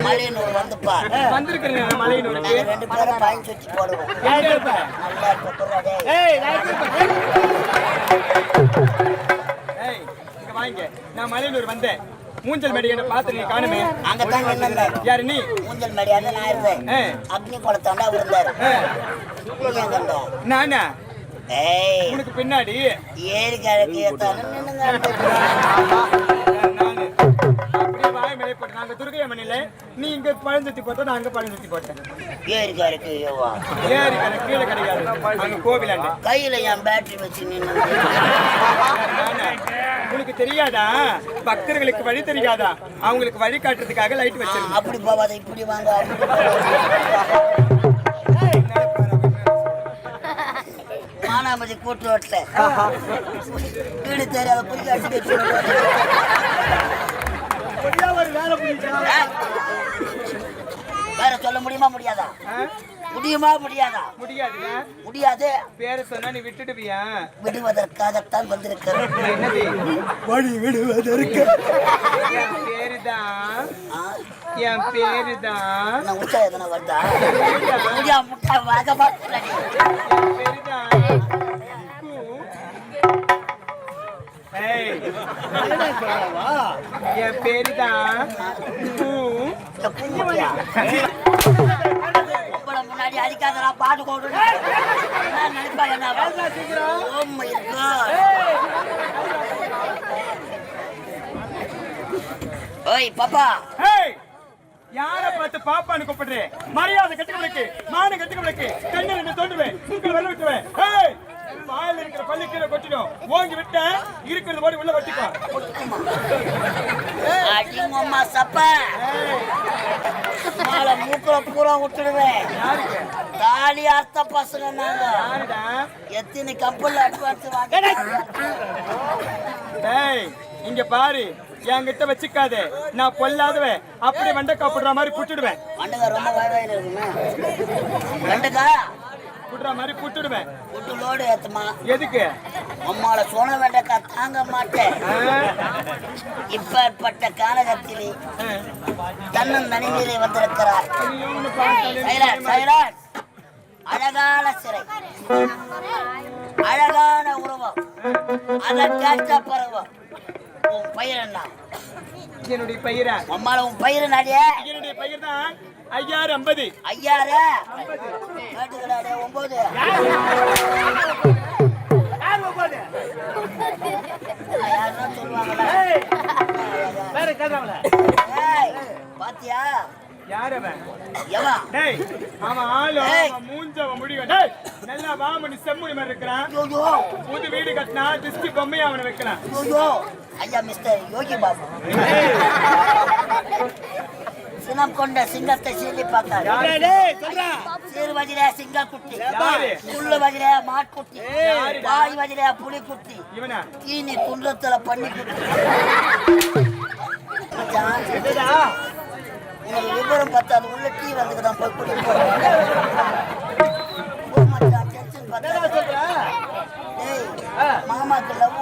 மலையனூர் வந்து பார். வந்திருக்கிறேன் மலையனூருக்கு. ரெண்டு பேரும் பாயிண்ட் வச்சு போடுவோம். நல்லா இருப்ப. ஏய் இங்க வாங்க. நான் மலையனூர் வந்தேன். மூஞ்சல் மேடியை பார்த்து நீ காணுமே. அங்கதான் நின்னுங்க. யாரு நீ? மூஞ்சல் மேடியால நான் இருந்தேன். அக்னி குளத்தாண்டா இருந்தாரு. நானா? ஏய் உனக்கு பின்னாடி ஏறி கிழக்கு ஏத்தாலும் நின்னுங்க. அப்படியே வாய் மேலே போட்டு நாங்க துர்கையம்மனில நீ இங்க பழந்துத்தி போட்ட நான் அங்க பழந்துத்தி போட்டேன். ஏறி கிழக்கு ஏறி கிழக்கு கீழே கிடையாது. அங்க கோவிலாண்ட கையில என் பேட்டரி வச்சு நின்னு. உனக்கு தெரியாதா? பக்தர்களுக்கு வழி தெரியாதா? அவங்களுக்கு வழி காட்டுறதுக்காக லைட் வச்சிருக்கேன். அப்படி போவாத இப்படி வாங்க. மானாமதி கூட்டு ரோட்ல வீடு தெரியாத புரிஞ்சு அடிச்சு வேற சொல்ல முடியுமா முடியாதா? முடியுமா முடியாதா? முடியாதுங்க. முடியாது. பேரை சொன்னா நீ விட்டுடுவியா? விடுவதற்காகத்தான் வந்திருக்கிறேன். என்னது வழி விடுவதற்கு? என் பேருதான். நான் உச்சா எதனா வருதா? முடியா முட்டா வாக பார்த்தேன். என் பேருதான். முன்னாடி அடிக்காதா பாட்டு கொண்டு ஓய் பாப்பா. யார பார்த்து பாப்பான்னு கூப்பிடுறேன்? மரியாதை கட்டுகளுக்கு, மான கட்டுகளுக்கு கண்ணு ரெண்டு தோண்டுவேன், தூக்கில் வெள்ள விட்டுவேன். வாயில இருக்கிற பள்ளி கீழே கொட்டிடும். ஓங்கி விட்ட இருக்கிறது போய் உள்ள வட்டிக்கும். அடிங்கம்மா சப்ப மாலை மூக்குல பூரா விட்டுடுவேன். தாலி அர்த்த பசங்க நாங்க. எத்தனை கப்பல் அட்வான்ஸ் வாங்க. இங்க பாரு, என்கிட்ட வச்சுக்காதே. நான் பொல்லாதவன். அப்படி வண்டை காப்பிடுற மாதிரி புட்டுடுவேன். வண்டகா ரொம்ப வயதாயில இருக்குமே. வண்டகா புட்டுற மாதிரி புட்டுடுவேன். புட்டு லோடு ஏத்துமா? எதுக்கு? அம்மால சொன்ன வெண்டக்கா தாங்க மாட்டேன். இப்பேற்பட்ட காலகத்திலே தன்னன் தனிமீறி வந்திருக்கிறார். அழகான சிறை, அழகான உருவம், அதற்கேற்ற பருவம். உன் பயிர் என்ன? என்னுடைய பயிரா? அம்மால உன் பயிர் நாடிய? என்னுடைய பயிர் தான் 5050. 5000 கேட்டுக்கடாடே. 9 யாருன்னா சொல்லுவாங்களா? வேற கேட்கறாங்களா? பாத்தியா யார் அவன்? எவன்? டேய் அவன் ஆளு, அவன் மூஞ்சவ முடிவு. டேய் நல்லா வாமணி செம்முடி மாதிரி இருக்கறான். புது வீடு கட்டினா திஸ்டி பொம்மையை அவனை வைக்கலாம். ஐயா மிஸ்டர் யோகி பாபு. சினம் கொண்ட சிங்கத்தை சீலி பார்த்தாரு. சீர் வஜிரே சிங்க குட்டி, புல்லு வஜிரே மாட்குட்டி, வாய் வஜிரே புலி குட்டி, தீனி குன்றத்துல பண்ணி குட்டி. உனக்கு விவரம் பத்தாது. உள்ள டீ வந்துக்குதான் போய் குடிப்போம். மாமாக்கு லவ்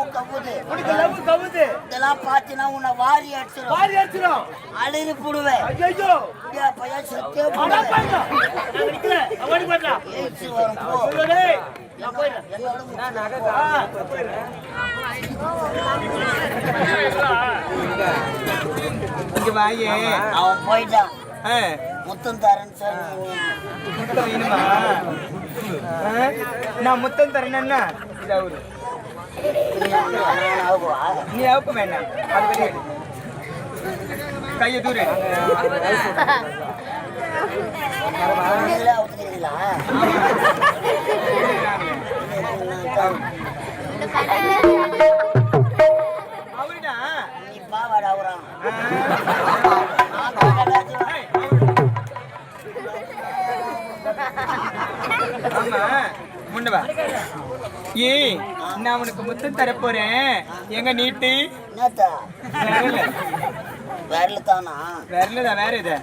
கவுது. இதெல்லாம் பாத்தீங்கன்னா உன்னை வாரி அடிச்சிடும். அழுது போடுவேன். பையன் செத்தே அவன் போயிட்டான். முத்தம் தரேன்னு சொன்னீங்க. நான் முத்தம் தரேன்னா நீ அவுக்க வேண்டாம். அது கையை தூரு. அவருடா நீ பாவாடா அவரான். முன்னவா ஏய், நான் உனக்கு முத்தம் தரப்போறேன். எங்க நீட்டு வரல தானா? வரலதான். வேற இது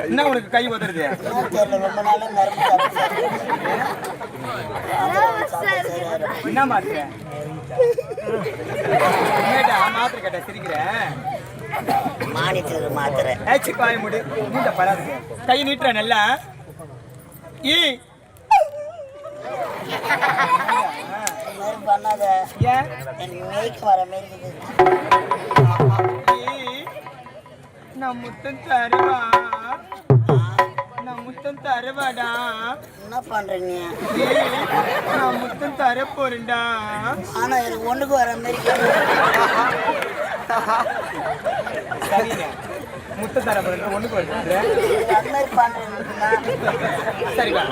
என்ன உனக்கு கை உதறது? என்ன மாத்திர மாத்திர கேட்ட சிரிக்கிற? மானிட்டர் மாத்திரை ஏச்சி பாய முடி மூட்ட படாது கை நீட்டுற நல்லா ஈ பண்ணாத ஏன் எனக்கு மேய்க்கு வர மாரி இருக்குது நான் முத்தம் தருவா நான் முத்தம் தருவாடா என்ன பண்றீங்க நான் முத்தம் தர போறேன்டா ஆனா எனக்கு ஒண்ணுக்கு வர மாரி சரிங்க முத்தம் தர போறேன் ஒண்ணுக்கு வருது அது மாதிரி பண்றீங்க சரிவா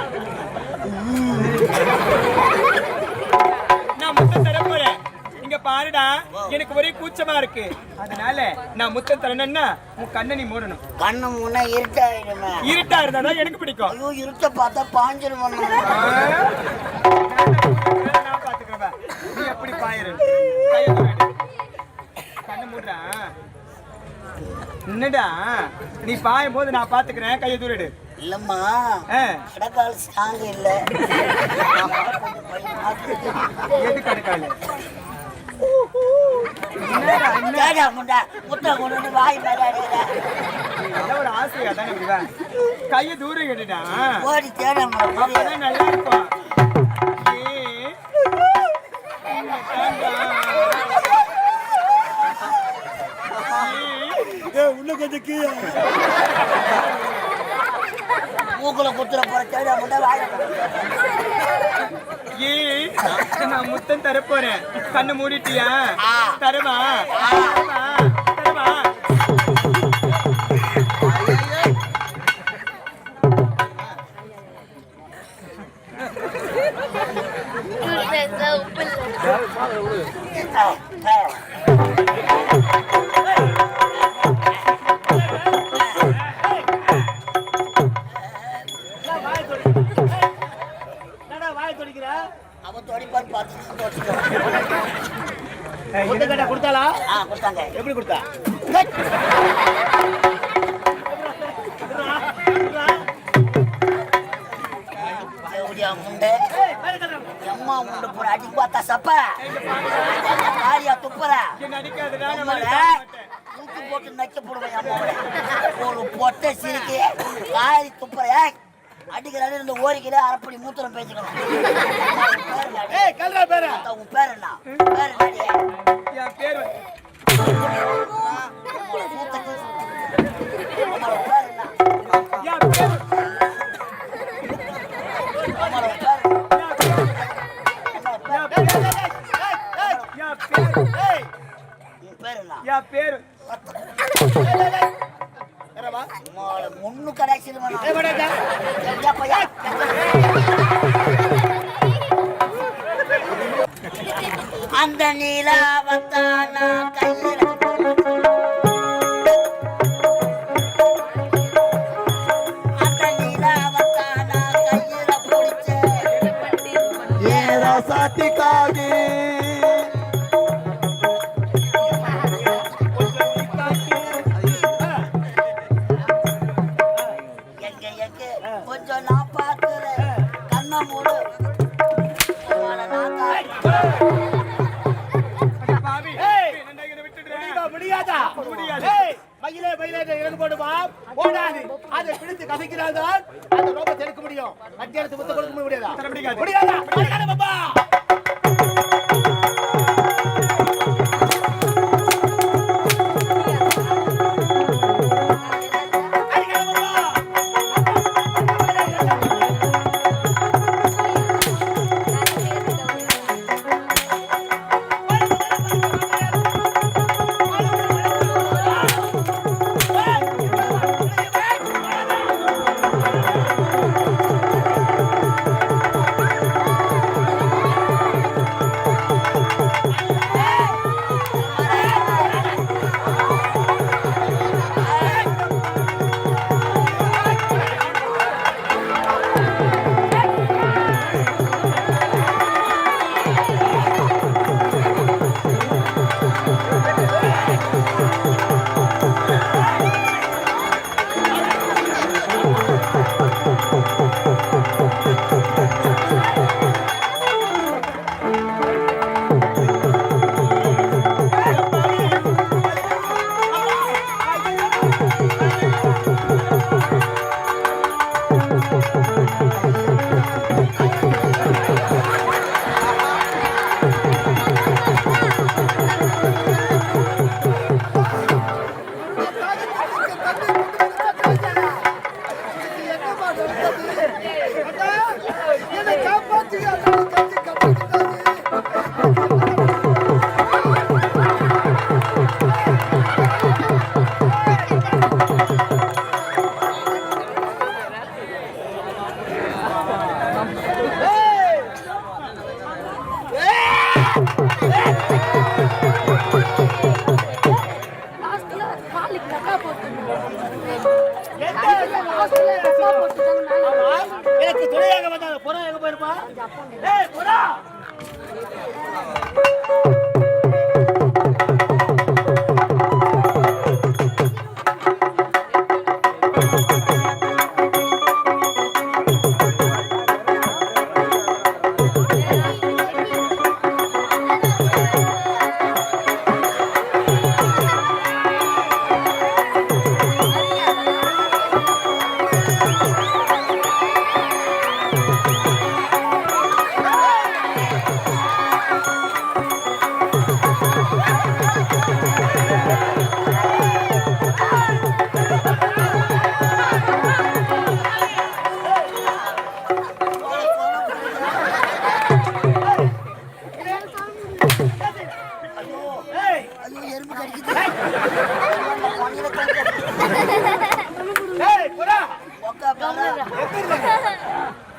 நான் முத்தம் தர போறேன் இங்க பாருடா எனக்கு ஒரே கூச்சமா இருக்கு அதனால நான் முத்தம் தரணும்னா உன் கண்ணை நீ மூடணும் கண்ணு முன்னா இருட்டாயிடுமே இருட்டா இருந்தாதான் எனக்கு பிடிக்கும் ஐயோ இருட்ட பார்த்தா பாஞ்சிரும் நான் பாத்துக்கிறேன் நீ எப்படி பாயிரு கண்ணை மூடுறா என்னடா நீ பாயும் போது நான் பாத்துக்கிறேன் கையை தூரிடு இல்லம்மா கடக்கால் ஸ்ட்ராங் இல்ல எது கடக்கால் முட்டை கொண்டு வாய் மேல ஒரு ஆசையா தானே கையை தூரம் கேட்டுடா ஓடி தேடமா அப்பதான் நல்லா இருக்கும் உள்ள கொஞ்சம் மூக்குல குத்துற போற தேட முட்டை வாயில நான் முத்தம் தர போறேன் கண்ணு மூடிட்டியா தரமா தரமா கொடுத்தாளா கொடுத்தாங்க எப்படி கொடுத்தா முண்டை எம்மா முண்டை போற அடி பார்த்தா சப்ப காரியா துப்புற தூக்கி போட்டு நக்க போடுவேன் அம்மாவோட ஒரு பொட்டை சிரிக்கி காரி துப்புற அடிக்கிறாரு இந்த ஓரிக்கையில அரைப்படி மூத்திரம் பேசிக்கணும் உன் பேர் என்ன பேர் முன்னு கடைசி அந்த நீலாவத்தான கையில அந்த நீலாவத்தான கையில பிடிச்ச ஏரா சாத்திக்காகி கொஞ்சம் நான் பார்க்கிறேன் கண்ணை மூடு முடியாதா மயிலே மயிலே இறந்து போடுவா ஓடாது அதை பிடித்து கசைக்கிறால்தான் அந்த ரோபத்தை எடுக்க முடியும் மத்தியானத்து முத்த கொடுக்க முடியாதா முடியாதா பாப்பா எனக்கு துணையாக வந்தாங்க புறா எங்க போயிருப்பா? ஏய் புறா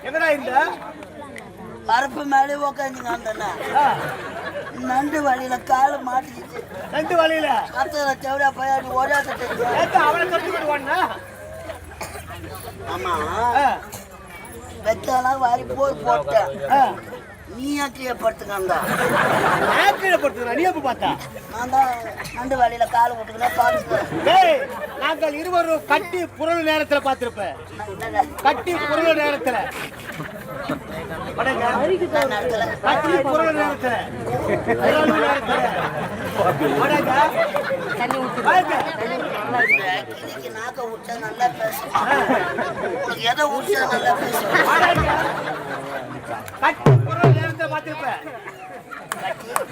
என்னடா இந்த பரப்பு மேலே உக்காந்துங்க அந்த நண்டு வழியில கால மாட்டிக்கிச்சு. நண்டு வழியில கத்துல செவடா பையாடி ஓடாத அவனை கட்டுக்கிடுவான்னா ஆமா வெத்தெல்லாம் வாரி போர் போட்டேன். நீ கீழே படுத்துக்கா கீழே படுத்துக்கா நீ எப்ப பார்த்தா? நான் தான் நண்டு வழியில கால விட்டுக்கினா பாத்துக்கிறேன். நாங்கள் இருவரும் கட்டி புரள் நேரத்துல பார்த்திருப்பேன். கட்டி புரள் நேரத்துல கட்டி புரள் நேரத்துல நாக்க விட்டா நல்லா பேசுவேன். உனக்கு எதை விட்டா நல்லா பேசுவேன். கட்டி புரள் நேரத்துல பார்த்திருப்பேன்.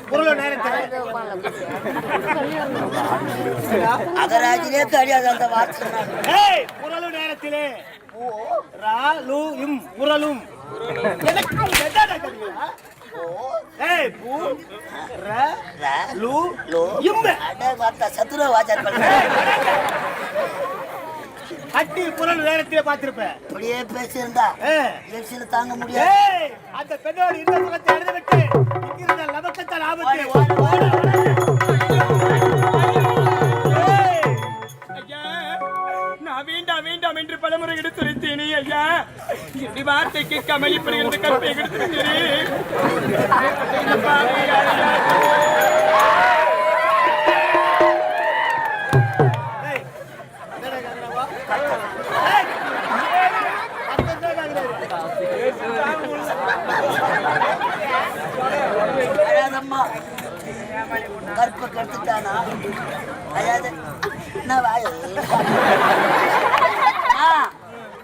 புரள் நேரத்துல அகராஜிலே கிடையாது அந்த வார்த்தை. புரளு நேரத்திலே புரளும் கட்டி புரள் நேரத்திலே பார்த்திருப்பேன். இப்படியே பேசியிருந்தா எரிச்சல தாங்க முடியாது. அந்த பெண்ணோடு இந்த முகத்தை எழுதிவிட்டு இங்கிருந்த லபக்கத்தால் ஆபத்து. வேண்டாம் வேண்டாம் என்று பலமுறை எடுத்துரைத்தேனே ஐயா. இப்படி வார்த்தை கேட்காமல் இப்படி இருந்து கற்பை எடுத்துருக்கிறேன். கற்பை கட்டுத்தானா அதாவது என்ன வாய்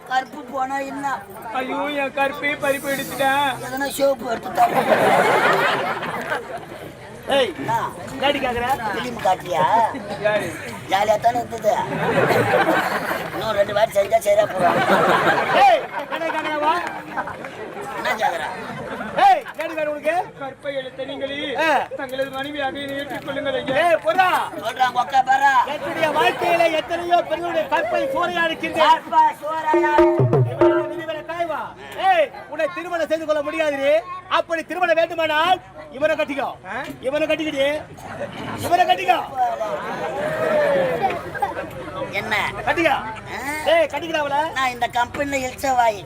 கருப்பு போனா என்ன? ஐயோ என் கற்பே பறிப்பு எடுத்துட்டேன். எதனா சோப்பு எடுத்துட்டாங்க. பிலிம் காட்டியா? ஜாலியா தானே இருந்தது. இன்னும் 2 வாட்டி செஞ்சா சரியா போறோம். என்ன ஜாகரா? கற்பை எடுத்த நீங்களே தங்களது மனைவியாக ஏற்றுக் கொள்ளுங்கள். என்னுடைய வாழ்க்கையில எத்தனையோ பெண்களுடைய கற்பை சூறையா இருக்கின்றேன். உன்னை திருமணம் செய்து கொள்ள முடியாது. அப்படி திருமணம் வேண்டுமானால் இவனை கட்டிக்கோ. இவனை கட்டிக்கிட்டு இவனை கட்டிக்கோ. என்ன கட்டிக்கா? கட்டிக்கிறாவல நான் இந்த கம்பெனில இல்சவாய்.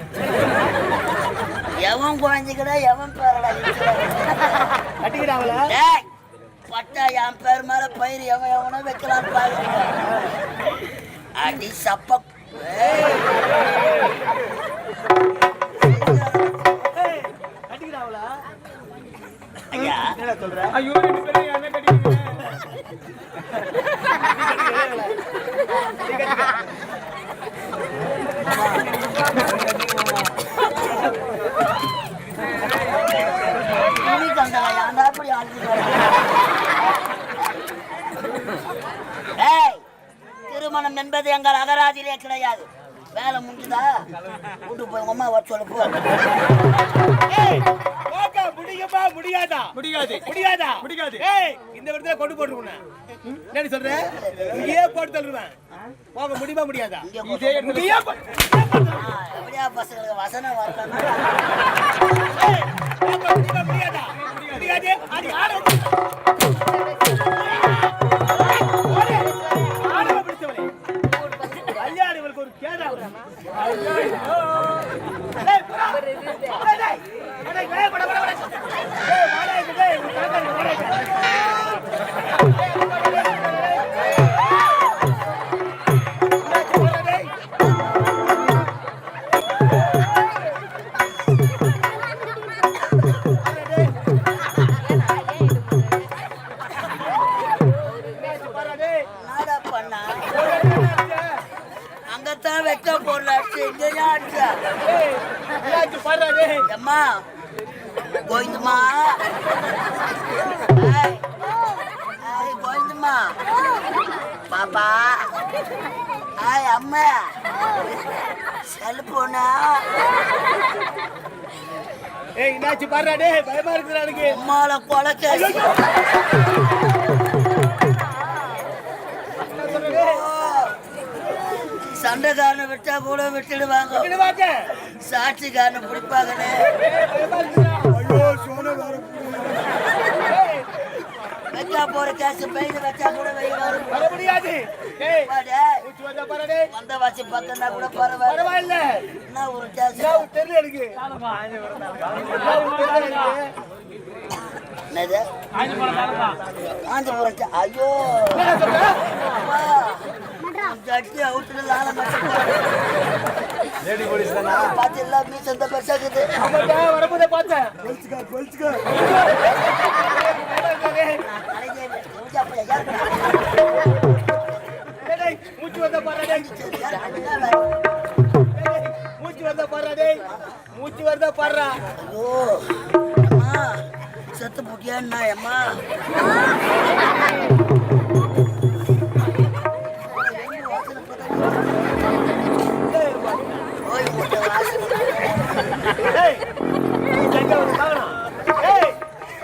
எவன் குழந்தைக்கடா எவன் பேரடா கட்டிக்கிறாவல? பட்டா என் பேர் மேல பயிர் எவன் எவனோ வைக்கலான்னு பாக்குறீங்க. அடி சப்ப கட்டிக்கிறாவல? ஐயா என்ன சொல்ற? ஐயோ 2 பேரும் என்ன கட்டிக்கிறீங்க? திருமணம் என்பது எங்கள் அகராதிலே கிடையாது. வேலை முடிஞ்சுதா கூட்டு போய் அம்மா வர சொல்ல போ. முடியுமா? முடியாதா? முடியாது முடியாதா? முடியாது. இந்த இடத்துல கொண்டு போட்டுருவேன். என்ன சொல்ற? இங்கே போட்டு தள்ளுவேன். போக முடியுமா? முடியாதா? எப்படியா பசங்களுக்கு வசனம் வரல. முடியாதா? முடியாது. ஒரு கேடா அங்கத்தான் வைக்க போடுறாச்சு எங்கயா அம்மா கோவிந்தம்மா கோவிந்தம்மா பாப்பா ஆய் அம்மா செல்போனா என்னாச்சு பாரு பயமா இருக்கிறானுக்கு அம்மால கொலைக்க சண்டைக்காரனை விட்டா கூட விட்டுடுவாங்க சாட்சிக்காரனை பிடிப்பாங்கன்னு வச்சா போற கேசு பையில வச்சா கூட வர முடியாது வந்த வாசி பக்கம்னா கூட பரவாயில்ல என்ன ஒரு கேசு தெரியல எனக்கு என்னது காஞ்சிபுரம் ஐயோ ஜட்டி அவுத்துல லால பாத்தீங்களா மீஸ் அந்த பெருசாக்குது வரப்போதே பார்த்தேன் மூச்சு வந்த பாரு மூச்சு வந்த பாரு ஐயோ செத்து புட்டியா அம்மா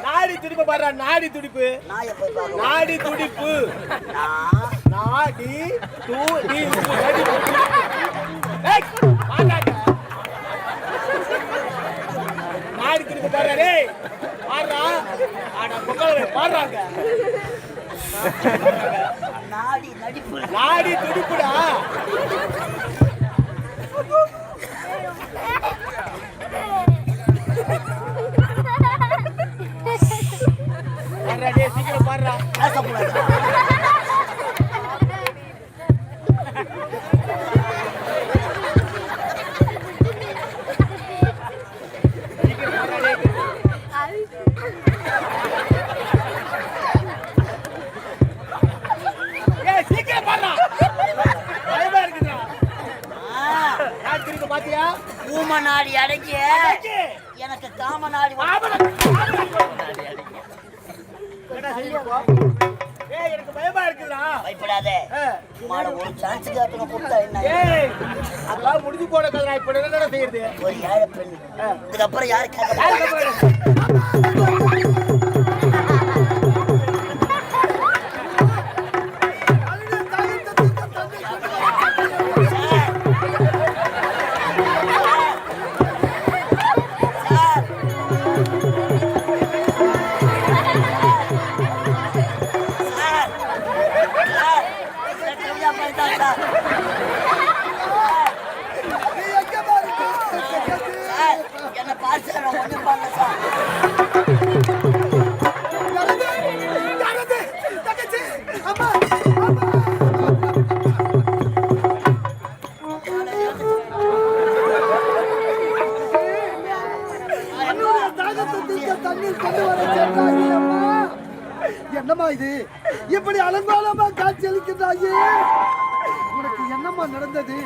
நாடி துடிப்பு பாரு நாடி துடிப்பு நாடி துடிப்பு நாடி நாடி துடிப்பு பாரு பாடுறா பாடுறாங்க நாடி துடிப்புடா சீக்கிரம் பாடுறா சீக்கிரம் பாடுறா பயமா இருக்குதா திரும்ப பாத்தியா ஊம நாடி அடங்கி எனக்கு காம நாடி எனக்கு பயமா இருக்குதா பயப்படாதே ஒரு சான்ஸ் கேட்கணும் கொடுத்தா என்ன அதெல்லாம் முடிஞ்சு போன கதை இப்ப என்ன செய்யறது ஒரு ஏழை பெண் இதுக்கப்புறம் யாரு கேட்க என்ன பார்த்து ஒன்றும் பண்ணல சார் என்னம்மா இது இப்படி அலங்கோலமா காட்சி அளிக்கிறாயே உனக்கு என்னம்மா நடந்தது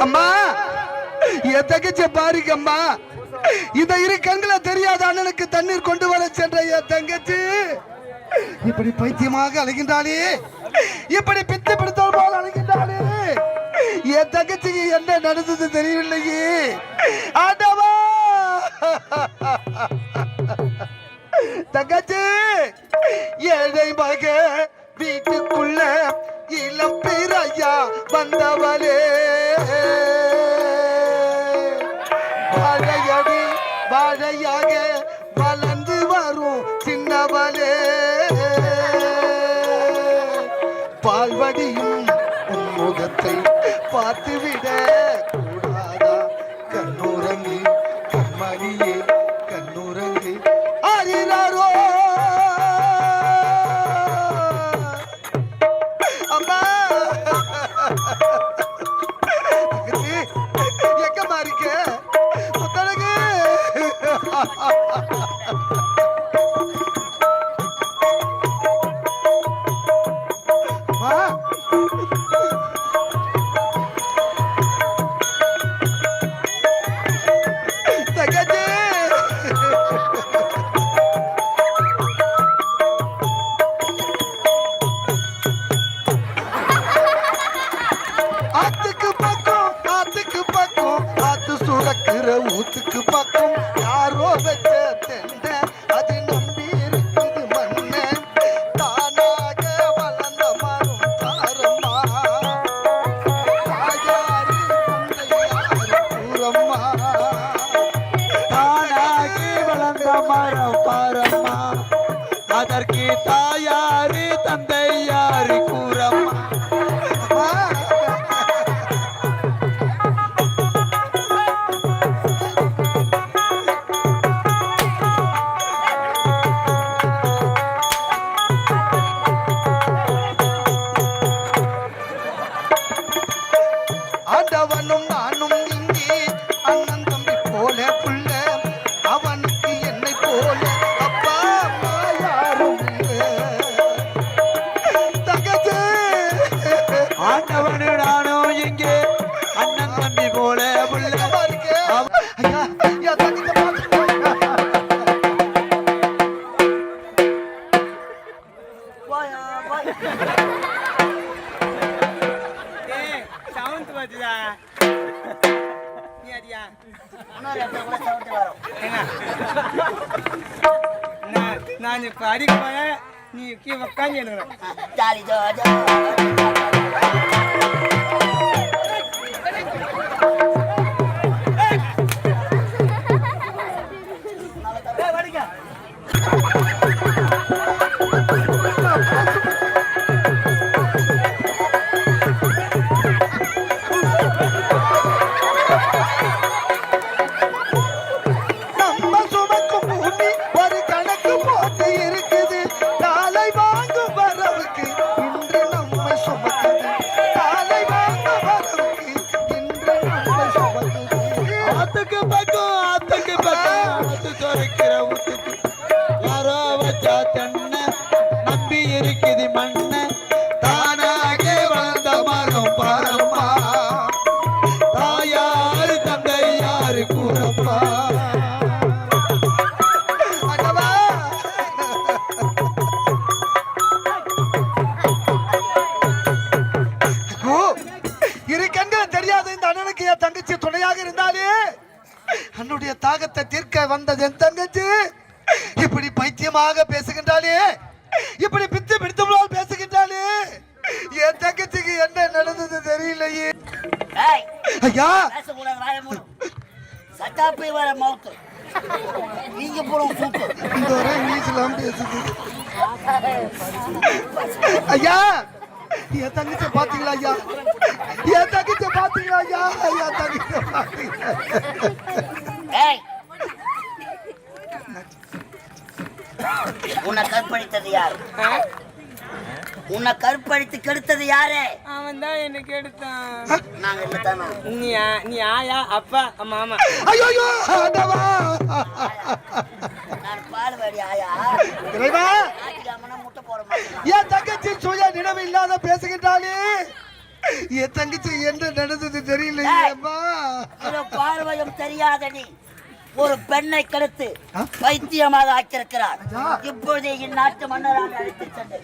அம்மா எத்தகச்ச பாருக்கம்மா இந்த இரு கண்களை தெரியாத அண்ணனுக்கு தண்ணீர் கொண்டு வர சென்ற என் தங்கச்சி இப்படி பைத்தியமாக அழைகின்றாளே, இப்படி பித்து பிடித்தவள் போல் அழைகின்றாளே. என் தங்கச்சிக்கு என்ன நடந்தது தெரியவில்லையே. ஆண்டவா, தங்கச்சி ஏழை மக வீட்டுக்குள்ள இளம் பிறையா வந்தவளே, வாழையடி வாழையாக வளர்ந்து வரும் சின்னவளே, பால்வடியும் உன் முகத்தை பார்த்துவிட கூடாதா, கண்ணுறங்கி கண்மணியே கண்ணுறங்கி அறிறாரோ. அம்மா எங்கம்மா இருக்க முத்தழகு? ஊத்துக்கு பக்கம் யாரோ வச்ச தென்ன அது நம்பி இருக்குது மண்ண, தானாக வளர்ந்த மரம் தாரம்மா, தாயாரி கூறம்மா, தானாக வளர்ந்த மரம் பாரம்மா, அதற்கு தாயாரி தந்தையாரி கூறம்மா. ஆண்டவனும் நானும் இங்கே அண்ணன் தம்பி போல புள்ள, அவனுக்கு என்னை போல அப்பா அம்மா யாரும் தங்கச்சி. ஆண்டவனு நானும் இங்கே அண்ணன் தம்பி போல புள்ள. ஐயா ஐயா தங்கச்சி நான் இப்ப அடிக்க போறேன், நீ உட்காந்து ஜாலி ஜோஜா நம்பி இருக்குது மண்ண, தானாக வளர்ந்த மரம் பாரம்மா, தாயாரு தந்தையாரு கூறப்பா. இரு கண்கள் தெரியாத இந்த அண்ணனுக்கு என் தங்கச்சி துணையாக இருந்தாலே அன்னுடைய தாகத்தை தீர்க்க வந்தது என் தங்கச்சி. இப்படி பைத்தியமாக பேசுகின்றாலே, இப்படி பித்து பிடித்தவளால் பேசுகின்றாலே, என் தங்கச்சிக்கு என்ன நடந்தது தெரியலையே. ஐயா சட்டாப்பை வர மவுத்து நீங்க போறோம் சூப்பு இந்த வரை இங்கிலீஷ்லாம் பேசுது. ஐயா என் தங்கச்சி பாத்தீங்களா? ஐயா என் தங்கச்சி பாத்தீங்களா? ஐயா என் தங்கச்சி பாத்தீங்களா? உன்னை கற்பழித்தது யாரு? உன்னை கற்பழித்து கெடுத்தது யாரு? அவன் தான் என்ன கெடுத்தான். நாங்க இல்லதானா? நீ ஆயா அப்பா மாமா. ஐயோ ஆண்டவா, நான் பால்வாடி ஆயா. இறைவா, முட்டை போட மாட்டேன். என் தங்கச்சி சுய நினைவு இல்லாத பேசுகின்றாளே, என் தங்கச்சி என்ன நடந்தது தெரியலையே. அம்மா பார்வையும் தெரியாத நீ ஒரு பெண்ணை கெடுத்து பைத்தியமாக ஆக்கியிருக்கிறார். இப்பொழுதே இந்நாட்டு மன்னராக அழைத்து சென்று